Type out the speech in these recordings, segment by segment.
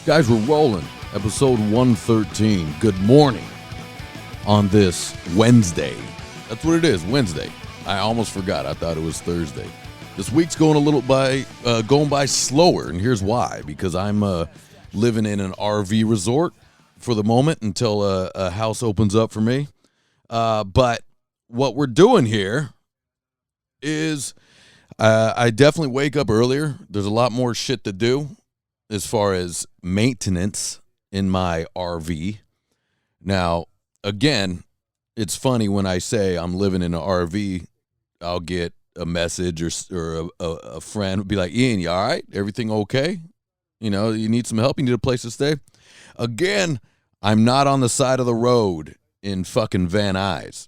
Guys, we're rolling. Episode 113. Good morning on this Wednesday. That's what it is, Wednesday. I almost forgot. I thought it was Thursday. This week's going going by slower, and here's why. Because I'm living in an RV resort for the moment until a house opens up for me. But what we're doing here is I definitely wake up earlier. There's a lot more shit to do as far as maintenance in my RV. Now, again, it's funny when I say I'm living in an RV, I'll get a message or a friend would be like, Ian, you all right? Everything okay? You know, you need some help? You need a place to stay? Again, I'm not on the side of the road in fucking Van Nuys.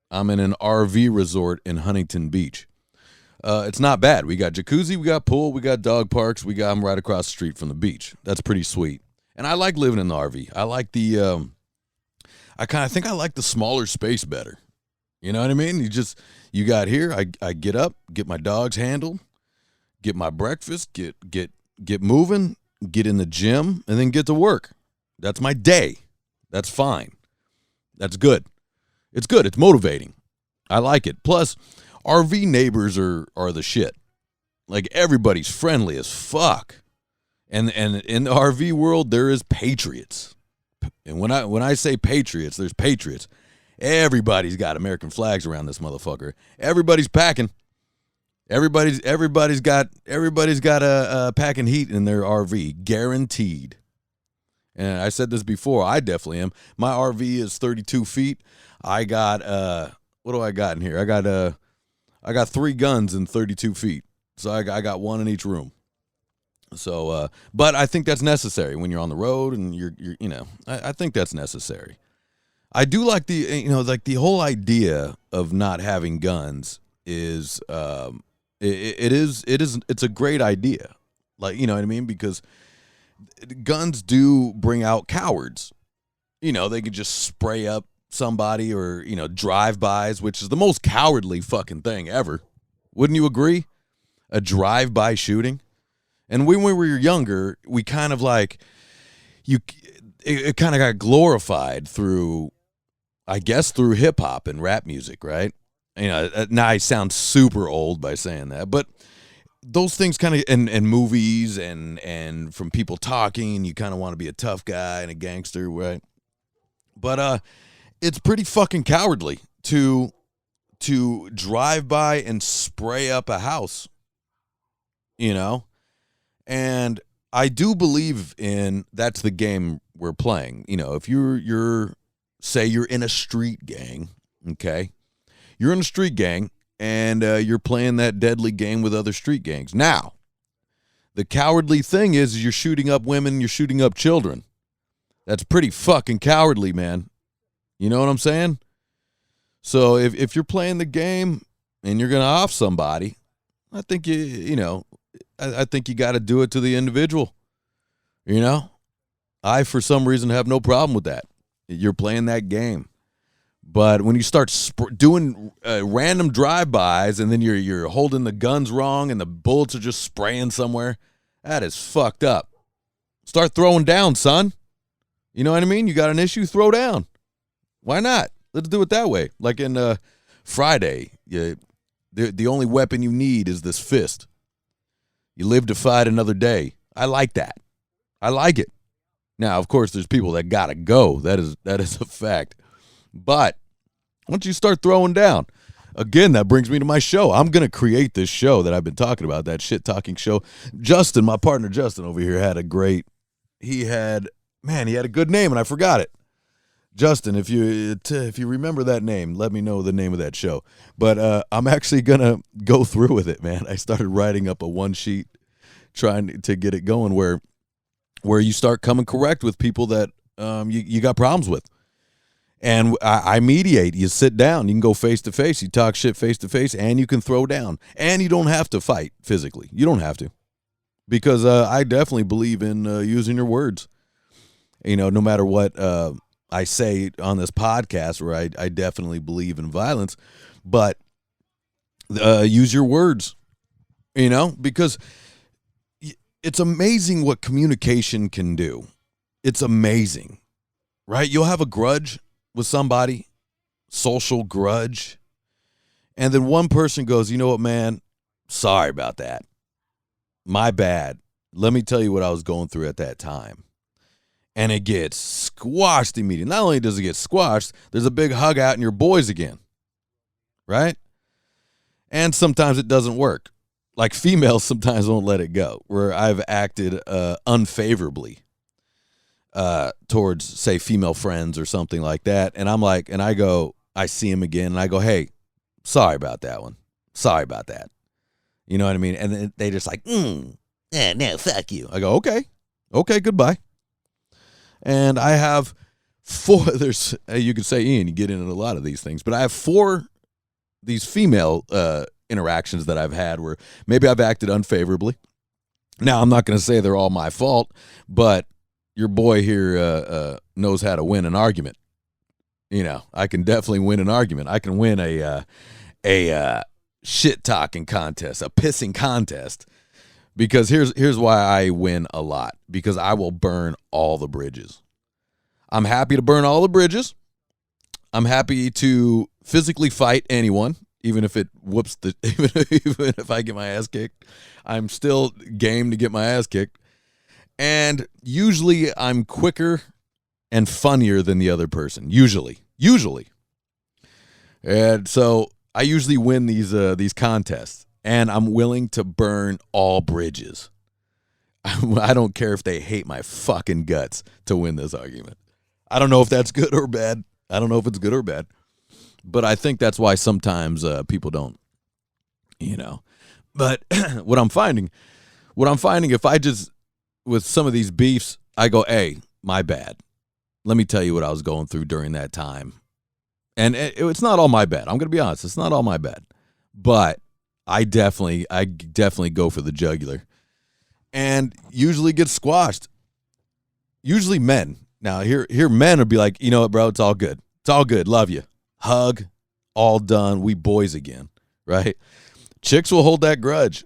I'm in an RV resort in Huntington Beach. It's not bad. We got jacuzzi, we got pool, we got dog parks, I'm right across the street from the beach. That's pretty sweet. And I like living in the RV. I like I like the smaller space better. You know what I mean? You got here, I get up, get my dogs handled, get my breakfast, get moving, get in the gym, and then get to work. That's my day. That's fine. That's good. It's good. It's motivating. I like it. Plus, RV neighbors are the shit. Like, everybody's friendly as fuck. And in the RV world, there is patriots. And when I say patriots, there's patriots. Everybody's got American flags around this motherfucker. Everybody's packing. Everybody's got a packing heat in their RV, guaranteed. And I said this before, I definitely am. My RV is 32 feet. I got what do I got in here? I got 3 guns in 32 feet. So I got one in each room. So, but I think that's necessary when you're on the road and you're I think that's necessary. I do like the whole idea of not having guns is, it's a great idea. Like, you know what I mean? Because guns do bring out cowards. You know, they could just spray up somebody or, drive-bys, which is the most cowardly fucking thing ever. Wouldn't you agree? A drive-by shooting. And when we were younger, we kind of it kind of got glorified through hip-hop and rap music, right? Now I sound super old by saying that, but those things kind of, and movies and from people talking, you kind of want to be a tough guy and a gangster, right? But it's pretty fucking cowardly to drive by and spray up a house, and I do believe that's the game we're playing. If you're say you're in a street gang, okay, you're in a street gang and you're playing that deadly game with other street gangs. Now, the cowardly thing is you're shooting up women, you're shooting up children. That's pretty fucking cowardly, man. You know what I'm saying? So if you're playing the game and you're going to off somebody, I think I think you got to do it to the individual. I, for some reason, have no problem with that. You're playing that game. But when you start doing random drive-bys and then you're holding the guns wrong and the bullets are just spraying somewhere, that is fucked up. Start throwing down, son. You know what I mean? You got an issue, throw down. Why not? Let's do it that way. Like in Friday, the only weapon you need is this fist. You live to fight another day. I like that. I like it. Now, of course, there's people that gotta go. That is a fact. But once you start throwing down, again, that brings me to my show. I'm gonna create this show that I've been talking about, that shit talking show. Justin, my partner Justin over here, he had a good name and I forgot it. Justin, if you remember that name, let me know the name of that show. But I'm actually gonna go through with it, man. I started writing up a one sheet, trying to get it going where you start coming correct with people that you got problems with. And I mediate. You sit down. You can go face to face. You talk shit face to face, and you can throw down. And you don't have to fight physically. You don't have to, because I definitely believe in using your words. No matter what I say on this podcast, where I definitely believe in violence, but use your words. Because it's amazing what communication can do. It's amazing, right? You'll have a grudge with somebody, social grudge, and then one person goes, you know what, man, sorry about that. My bad. Let me tell you what I was going through at that time. And it gets squashed immediately. Not only does it get squashed, there's a big hug out and you're boys again, right? And sometimes it doesn't work. Like females sometimes won't let it go, where I've acted unfavorably towards, say, female friends or something like that. And I'm like, and I go, I see him again and I go, hey, sorry about that one. Sorry about that. You know what I mean? And then they just like, yeah, no, fuck you. I go, okay, goodbye. And I have 4, you could say, Ian, you get into a lot of these things, but I have 4 these female interactions that I've had where maybe I've acted unfavorably. Now, I'm not going to say they're all my fault, but your boy here knows how to win an argument. You know, I can definitely win an argument. I can win a shit-talking contest, a pissing contest, because here's why I win a lot, because I will burn all the bridges. I'm happy to burn all the bridges. I'm happy to physically fight anyone, even if it whoops even if I get my ass kicked. I'm still game to get my ass kicked. And usually I'm quicker and funnier than the other person. Usually. And so I usually win these contests, and I'm willing to burn all bridges. I don't care if they hate my fucking guts to win this argument. I don't know if that's good or bad. I don't know if it's good or bad. But I think that's why sometimes people don't, you know. But what I'm finding, if I just, with some of these beefs, I go, hey, my bad. Let me tell you what I was going through during that time. And it's not all my bad. I'm going to be honest. It's not all my bad. But I definitely go for the jugular. And usually get squashed. Usually men. Now, here men would be like, you know what, bro, it's all good. It's all good. Love you. Hug. All done. We boys again. Right? Chicks will hold that grudge.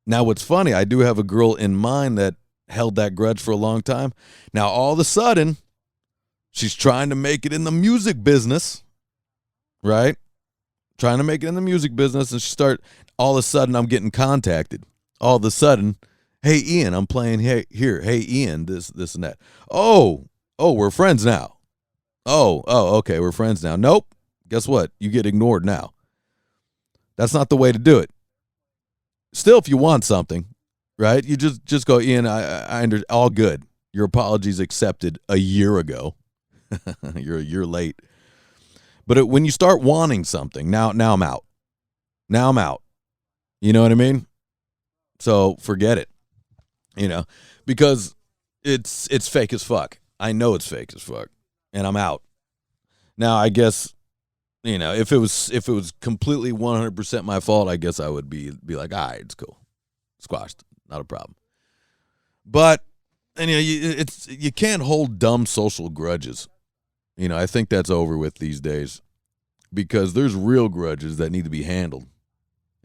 Now, what's funny, I do have a girl in mind that held that grudge for a long time. Now, all of a sudden, she's trying to make it in the music business. Right? Trying to make it in the music business, and all of a sudden I'm getting contacted. All of a sudden, hey Ian, I'm playing here. Hey Ian, this and that. Oh, we're friends now. Oh, okay, we're friends now. Nope. Guess what? You get ignored now. That's not the way to do it. Still, if you want something, right? You just go, Ian, I all good. Your apologies accepted a year ago. You're a year late. But when you start wanting something, now I'm out. Now I'm out. You know what I mean? So forget it. You know, because it's fake as fuck. I know it's fake as fuck, and I'm out. Now, I guess, you know, if it was completely 100% my fault, I guess I would be like, all right, it's cool, squashed, not a problem. But, and you can't hold dumb social grudges. You know, I think that's over with these days, because there's real grudges that need to be handled.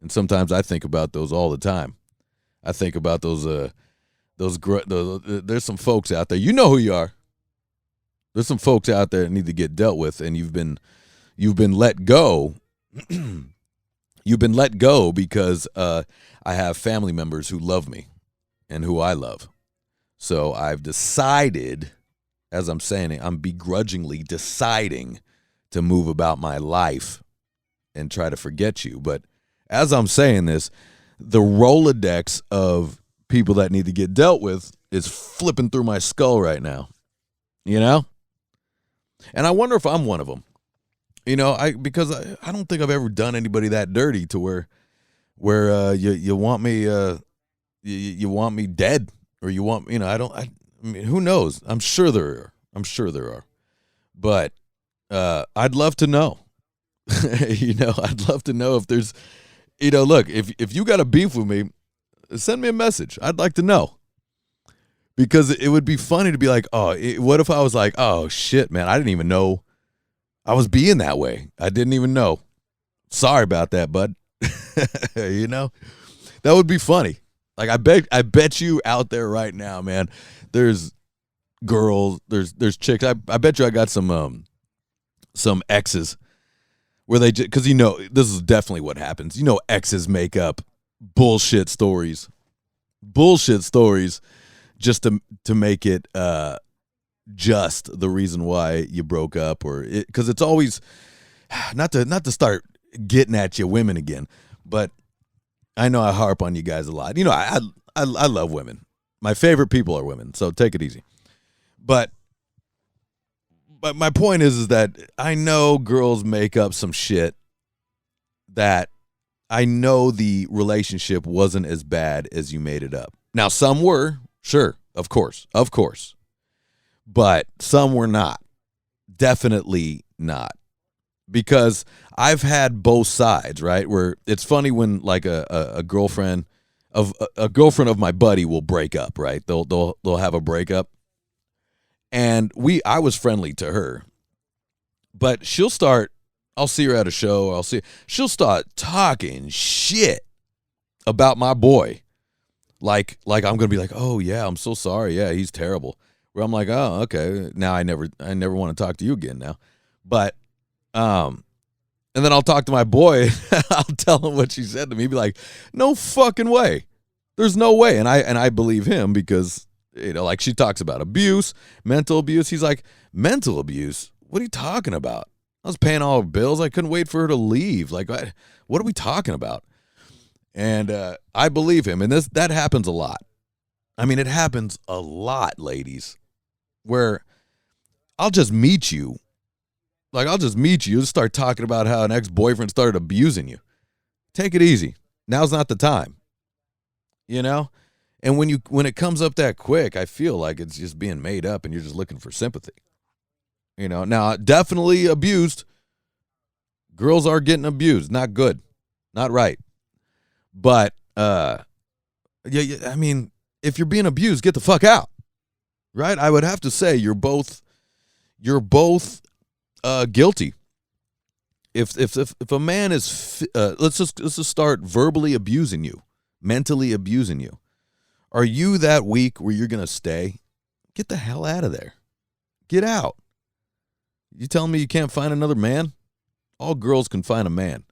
And sometimes I think about those all the time. I think about those there's some folks out there. You know who you are. There's some folks out there that need to get dealt with, and you've been let go. You've been let go because I have family members who love me and who I love. So I've decided, as I'm saying it, I'm begrudgingly deciding to move about my life and try to forget you. But as I'm saying this, the Rolodex of people that need to get dealt with is flipping through my skull right now, you know? And I wonder if I'm one of them, you know, because I don't think I've ever done anybody that dirty to where you want me, you want me dead, or you want, you know, I mean, who knows? I'm sure there are, but I'd love to know. You know, I'd love to know if there's, you know, look, if you got a beef with me, send me a message. I'd like to know. Because it would be funny to be like, what if I was like, oh, shit, man, I didn't even know I was being that way. I didn't even know. Sorry about that, bud. You know, that would be funny. Like I bet you out there right now, man, there's girls, there's chicks. I bet you I got some exes where they just, because this is definitely what happens. Exes make up bullshit stories just to make it just the reason why you broke up, or because it's always not to start getting at you women again, but I know I harp on you guys a lot. I love women. My favorite people are women, so take it easy. But my point is that I know girls make up some shit that I know the relationship wasn't as bad as you made it up. Now, some were, sure, of course. But some were not. Definitely not. Because I've had both sides, right? Where it's funny when like a girlfriend of my buddy will break up, right? They'll have a breakup. And I was friendly to her. But I'll see her at a show, she'll start talking shit about my boy. Like I'm going to be like, "Oh yeah, I'm so sorry. Yeah, he's terrible." Where I'm like, "Oh, okay. Now I never want to talk to you again now." But and then I'll talk to my boy, I'll tell him what she said to me, be like, "No fucking way. There's no way." And I believe him because like she talks about abuse, mental abuse. He's like, "Mental abuse? What are you talking about? I was paying all her bills. I couldn't wait for her to leave. Like, what are we talking about?" And I believe him. And that happens a lot. I mean, it happens a lot, ladies, where I'll just meet you. Like, I'll just meet you. You'll start talking about how an ex-boyfriend started abusing you. Take it easy. Now's not the time. And when it comes up that quick, I feel like it's just being made up and you're just looking for sympathy. Now, definitely abused. Girls are getting abused. Not good. Not right. But, I mean, if you're being abused, get the fuck out. Right? I would have to say you're both guilty. If a man is, let's just start verbally abusing you, mentally abusing you. Are you that weak where you're going to stay? Get the hell out of there. Get out. You telling me you can't find another man? All girls can find a man.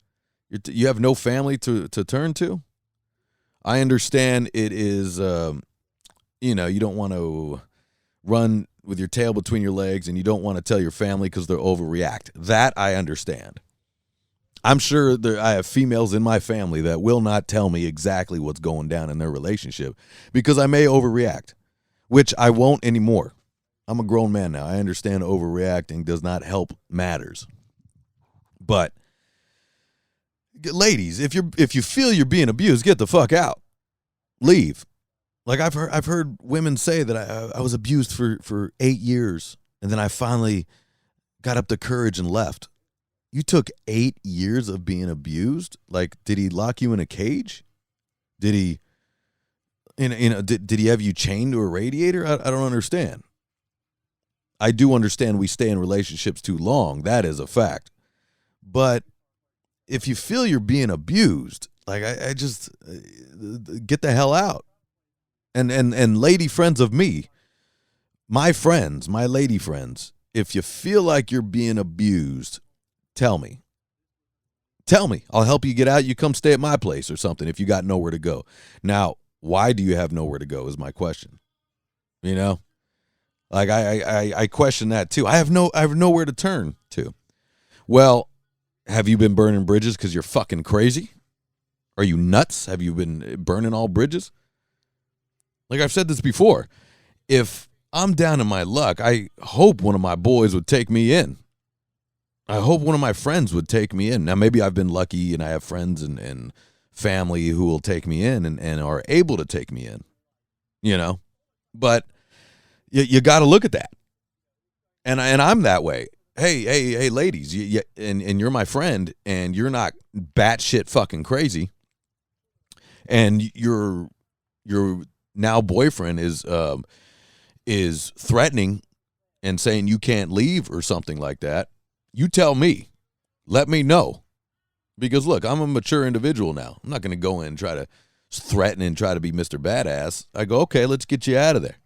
You have no family to turn to? I understand it is, you don't want to run with your tail between your legs and you don't want to tell your family because they'll overreact. That I understand. I'm sure I have females in my family that will not tell me exactly what's going down in their relationship because I may overreact, which I won't anymore. I'm a grown man now. I understand overreacting does not help matters. But ladies, if you feel you're being abused, get the fuck out. Leave. Like I've heard women say that I was abused for 8 years and then I finally got up the courage and left. You took 8 years of being abused? Like, did he lock you in a cage? Did he did he have you chained to a radiator? I don't understand. I do understand we stay in relationships too long. That is a fact. But if you feel you're being abused, like I just get the hell out. And lady friends of me, my lady friends, if you feel like you're being abused, tell me. I'll help you get out. You come stay at my place or something if you got nowhere to go. Now, why do you have nowhere to go is my question. Like I question that too. I have nowhere to turn to. Well, have you been burning bridges because you're fucking crazy? Are you nuts? Have you been burning all bridges? Like I've said this before. If I'm down in my luck, I hope one of my boys would take me in. I hope one of my friends would take me in. Now, maybe I've been lucky and I have friends and family who will take me in and are able to take me in, But you got to look at that. And I'm that way. Hey, ladies, and you're my friend and you're not batshit fucking crazy. And your now boyfriend is threatening and saying you can't leave or something like that. You tell me. Let me know. Because, look, I'm a mature individual now. I'm not going to go in and try to threaten and try to be Mr. Badass, I go, okay, let's get you out of there.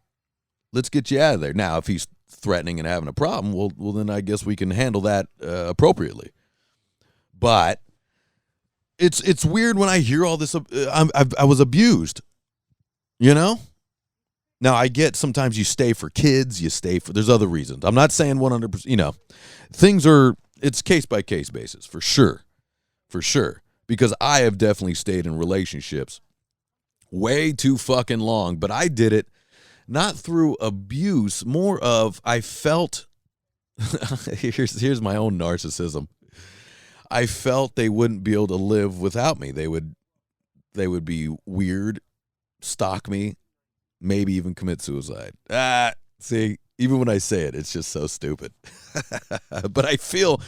Let's get you out of there. Now, if he's threatening and having a problem, well, then I guess we can handle that appropriately. But it's weird when I hear all this. I was abused, you know? Now, I get sometimes you stay for kids, there's other reasons. I'm not saying 100%, you know. It's case-by-case basis, for sure. For sure. Because I have definitely stayed in relationships way too fucking long, but I did it not through abuse, more of I felt, here's my own narcissism. I felt they wouldn't be able to live without me. They would be weird, stalk me, maybe even commit suicide. See, even when I say it, it's just so stupid. But I feel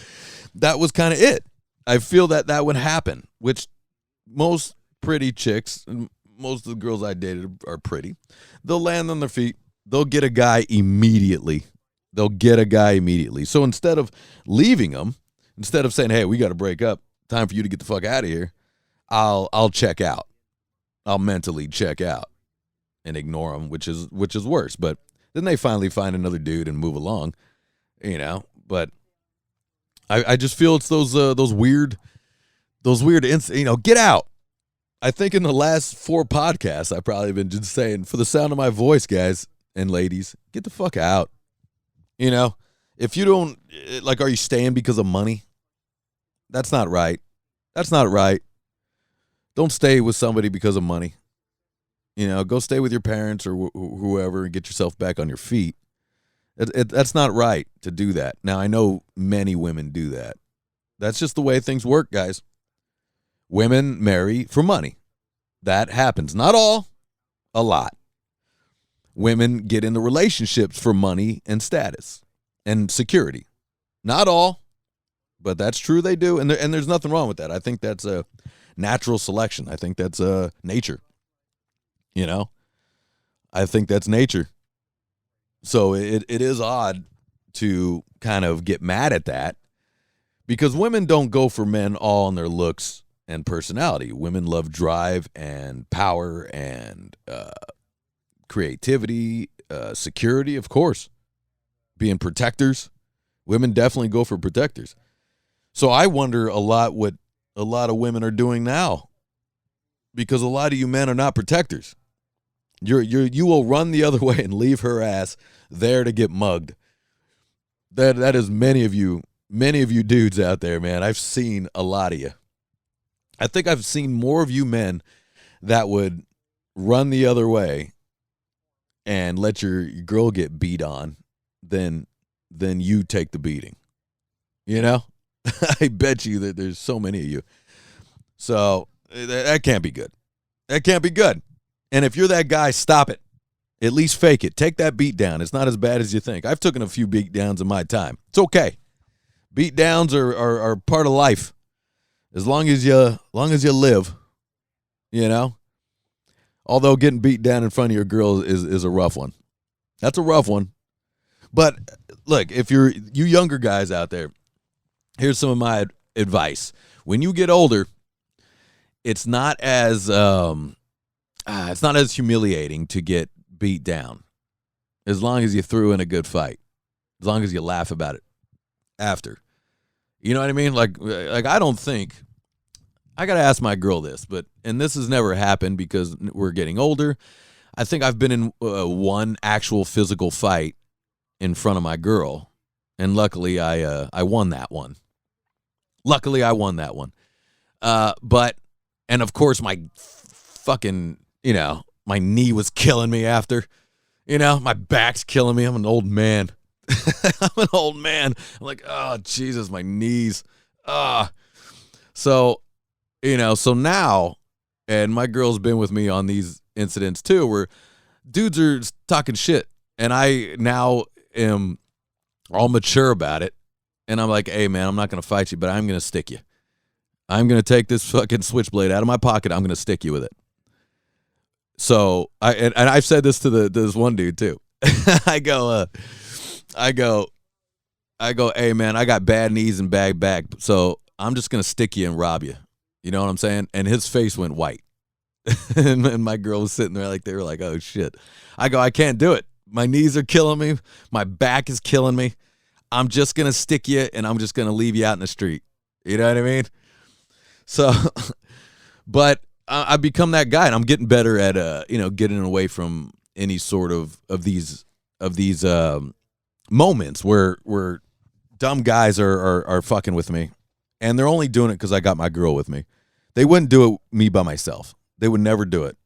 that was kind of it. I feel that would happen, which most pretty chicks, and most of the girls I dated are pretty. They'll land on their feet. They'll get a guy immediately. So instead of leaving them, instead of saying, hey, we got to break up, time for you to get the fuck out of here, I'll check out. I'll mentally check out and ignore them, which is worse. But then they finally find another dude and move along, you know. But I just feel it's those weird, get out. I think in the last 4 podcasts, I've probably been just saying, for the sound of my voice, guys and ladies, get the fuck out. You know, if you don't, like, are you staying because of money? That's not right. Don't stay with somebody because of money. You know, go stay with your parents or whoever and get yourself back on your feet. That's not right to do that. Now, I know many women do that. That's just the way things work, guys. Women marry for money. That happens. Not all, a lot. Women get into relationships for money and status and security. Not all, but that's true, they do. And there's nothing wrong with that. I think that's a natural selection. I think that's nature. You know? I think that's nature. So it is odd to kind of get mad at that, because women don't go for men all on their looks and personality. Women love drive and power and creativity, security, of course. Being protectors. Women definitely go for protectors. So I wonder a lot what a lot of women are doing now, because a lot of you men are not protectors. You will run the other way and leave her ass there to get mugged. That is many of you dudes out there, man. I've seen a lot of you. I think I've seen more of you men that would run the other way and let your girl get beat on than you take the beating. You know? I bet you that there's so many of you. So that can't be good. That can't be good. And if you're that guy, stop it. At least fake it. Take that beat down. It's not as bad as you think. I've taken a few beat downs in my time. It's okay. Beat downs are part of life. As long as you live, you know. Although getting beat down in front of your girl is a rough one. That's a rough one. But look, if you younger guys out there, here's some of my advice. When you get older, it's not as humiliating to get beat down, as long as you threw in a good fight, as long as you laugh about it after. You know what I mean? Like I don't think, I got to ask my girl this, and this has never happened because we're getting older. I think I've been in one actual physical fight in front of my girl, and luckily I won that one. And of course my fucking, my knee was killing me after. My back's killing me. I'm an old man. I'm like, oh, Jesus, my knees. So now, and my girl's been with me on these incidents too, where dudes are talking shit, and I now am all mature about it, and I'm like, hey, man, I'm not going to fight you, but I'm going to stick you. I'm going to take this fucking switchblade out of my pocket. I'm going to stick you with it. So I've said this to this one dude too. I go, hey man, I got bad knees and bad back, so I'm just gonna stick you and rob you. You know what I'm saying? And his face went white. and my girl was sitting there like they were like, oh, shit. I go, I can't do it. My knees are killing me. My back is killing me. I'm just going to stick you, and I'm just going to leave you out in the street. You know what I mean? So, but I've become that guy, and I'm getting better at, getting away from any sort of these moments where dumb guys are fucking with me, and they're only doing it because I got my girl with me. They wouldn't do it me by myself. They would never do it.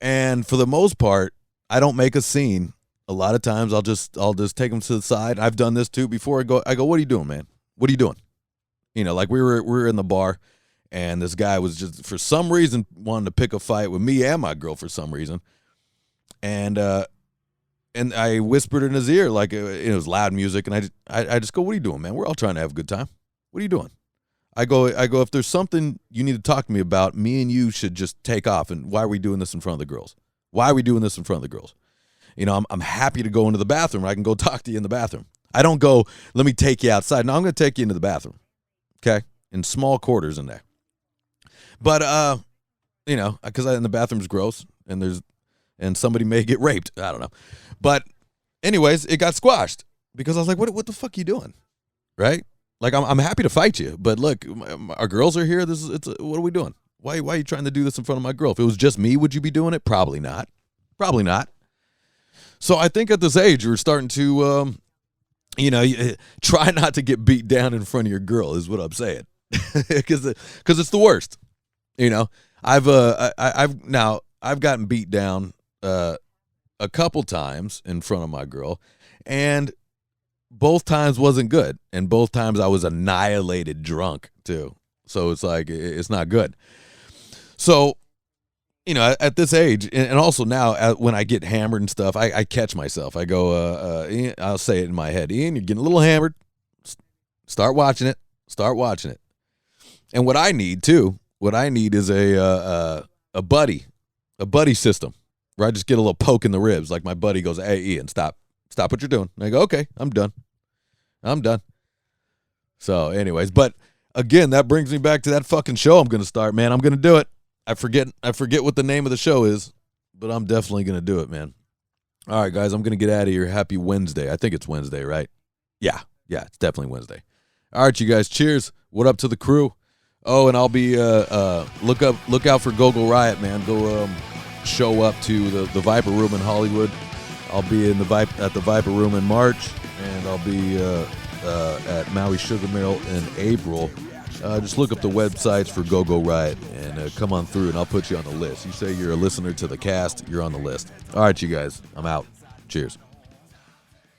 And for the most part, I don't make a scene. A lot of times I'll just take them to the side. I've done this too before. I go, what are you doing, man? What are you doing? Like we were in the bar, and this guy was just for some reason wanting to pick a fight with me and my girl for some reason. And I whispered in his ear, like it was loud music, and I just go, what are you doing, man? We're all trying to have a good time. What are you doing? I go, if there's something you need to talk to me about, me and you should just take off. And why are we doing this in front of the girls? Why are we doing this in front of the girls? I'm happy to go into the bathroom. I can go talk to you in the bathroom. I don't go, let me take you outside. No, I'm going to take you into the bathroom. Okay? In small quarters in there. But, because in the bathroom's gross, and somebody may get raped. I don't know. But anyways, it got squashed because I was like, what the fuck are you doing? Right? Like, I'm happy to fight you, but look, our girls are here. What are we doing? Why are you trying to do this in front of my girl? If it was just me, would you be doing it? Probably not. Probably not. So I think at this age, you're starting to, try not to get beat down in front of your girl is what I'm saying. Because it's the worst. I've gotten beat down a couple times in front of my girl, and both times wasn't good, and both times I was annihilated drunk too. So it's like it's not good. So at this age, and also now when I get hammered and stuff, I catch myself. I go, Ian, I'll say it in my head, Ian, you're getting a little hammered. Start watching it. And what I need is a buddy system where I just get a little poke in the ribs. Like my buddy goes, hey, Ian, stop what you're doing. And I go, okay, I'm done. So anyways, but again, that brings me back to that fucking show I'm going to start, man. I'm going to do it. I forget what the name of the show is, but I'm definitely going to do it, man. All right, guys, I'm going to get out of here. Happy Wednesday. I think it's Wednesday, right? Yeah, it's definitely Wednesday. All right, you guys, cheers. What up to the crew? Oh, and I'll be look out for Go Riot, man. Go show up to the Viper Room in Hollywood. I'll be at the Viper Room in March, and I'll be at Maui Sugar Mill in April. Just look up the websites for Go Riot and come on through, and I'll put you on the list. You say you're a listener to the cast, you're on the list. All right, you guys, I'm out. Cheers.